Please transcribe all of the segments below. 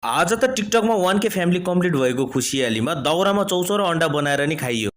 आज त टिकटकमा 1K family complete भएको खुसियालीमा दाउरामा चौचौरो अन्डा बनाएर नि खाइयो।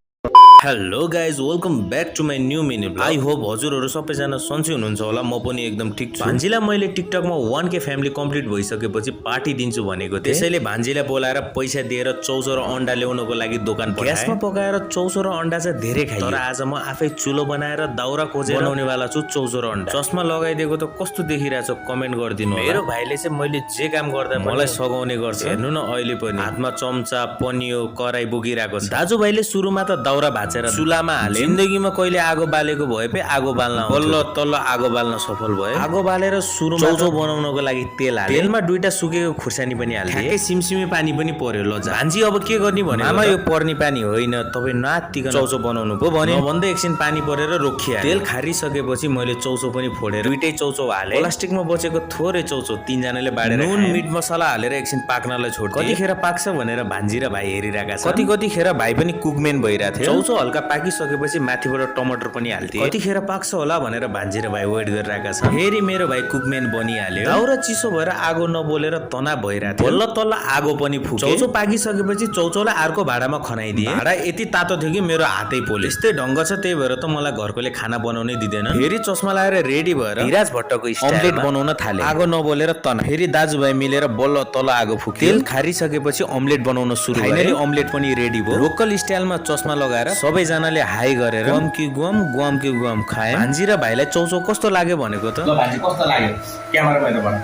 Hello guys, welcome back to my new mini vlog. I hope हजुरहरू सबैजना सन्चै हुनुहुन्छ होला। म पनि एकदम ठिक छु। भान्जीलाई मैले टिकटकमा 1K फ्यामिली कम्प्लिट भइसकेपछि पार्टी दिन्छु भनेको थिएँ। त्यसैले भान्जीलाई बोलाएर पैसा दिएर चौचौरो अन्डा ल्याउनको लागि दोकान पठाएँ। ग्यासमा पकाएर चौचौरो अन्डा चाहिँ धेरै खाइयो। तर आज म आफै चुलो बनाएर दाउरा खोजेर बनाउनेवाला छु चौचौरो अन्डा। चस्मा लगाइदिएको त कस्तो देखिरहेछ कमेन्ट गरिदिनु। मेरो भाइले चाहिँ मैले जे काम गर्दा मलाई सघाउने गर्छ। हेर्नु न, अहिले पनि हातमा चम्चा पनियो कराई बोकिरहेको छ। दाजुभाइले सुरुमा त दाउरा चुलामा हाले। जिन्दगीमा कहिले आगो बालेको भए पे आगो बाल्न बल्ल तल्ल आगो बाल्न सफल भयो। आगो बालेर सुरुमा चौचौ बनाउनको लागि तेल हाले। तेलमा दुईटा सुकेको खुर्सानी पनि हाले। ठ्याक्कै सिमसिमे पानी पनि पर्यो। ल भान्जी अब के गर्ने भने आमा यो पर्ने पानी होइन, तपाईँ नातिकन चौचौ बनाउनु पो भने भन्दै एकछिन पानी परेर रोकिया। तेल खारिसकेपछि मैले चौचौ पनि फोडेर दुईटै चौचौ हाले। प्लास्टिकमा बचेको थोरै चौचौ तीनजनाले बाडेर नुन मिट मसला हालेर एकछिन पाक्नलाई छोड्थे। कतिखेर पाक्छ भनेर भान्जी र भाइ हेरिरहेका छन्। कतिखेर भाइ पनि कुकमेन भइरहेको थियो। चौचौ हल्का पाकिसकेपछि माथिबाट टमाटर पनि हाल्थे। कतिखेर पाक्छ होला भनेर भान्जी र भाइ वेट गरिरहेका छन्। फेरि मेरो भाइ कुकमेन बनिहाल्यो। दाउरा चिसो भएर आगो नबोलेर तनाव भइरहेको थियो। बल्ल तल्ल आगो पनि फुक्यो। चौचौ पाकिसकेपछि चौचौलाई अर्को भाँडामा खनाइदिए। भाँडा यति तातो थियो कि मेरो हातै पोल्यो। यस्तै ढङ्ग छ, त्यही भएर त मलाई घरकोले खाना बनाउनै दिँदैन। फेरि चस्मा लगाएर रेडी भएर धिराज भट्टको अम्लेट बनाउन थाले। आगो नबोलेर तना। फेरि दाजुभाइ मिलेर बल्ल तल आगो फुक्यो। तेल खारिसकेपछि अम्लेट बनाउन सुरु गरे। फाइनली अम्लेट पनि रेडी भयो। लोकल स्टाइलमा चस्मा लगाएर सबैजनाले हाई गरेर गुम कि गुम खाए। भान्जी र भाइलाई चौचौ कस्तो लाग्यो भनेको त। ल भान्जी कस्तो लाग्यो क्यामेरामा हेरेर भन।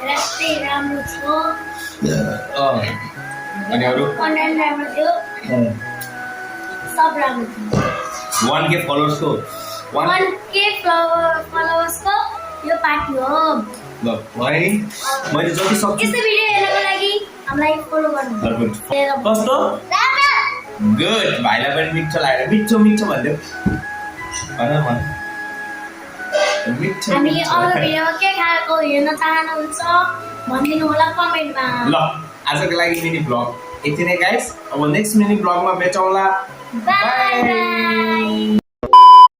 रास्ते राम्रो थियो। अनि अरु कन्टेन्ट राम्रो थियो। सब राम्रो थियो। 1K फलोअर्स को 1K फलोअर्स को यो पार्टी हो। ल भाइ मैले जति सक्छु यस्तो भिडियो हेर्नको लागि हामीलाई फलो गर्नु। कस्तो गुड। भाइलाई पनि मिठो लाग्यो। मिठो भन्दियो भन मिठो। हामी अरू भिडियो के खाएको हेर्न चाहनुहुन्छ भनिदिनु होला कमेन्टमा। ल आजको लागि मिनी ब्लग यति नै गाइस। अब नेक्स्ट मिनी ब्लगमा भेटौँला। Bye by.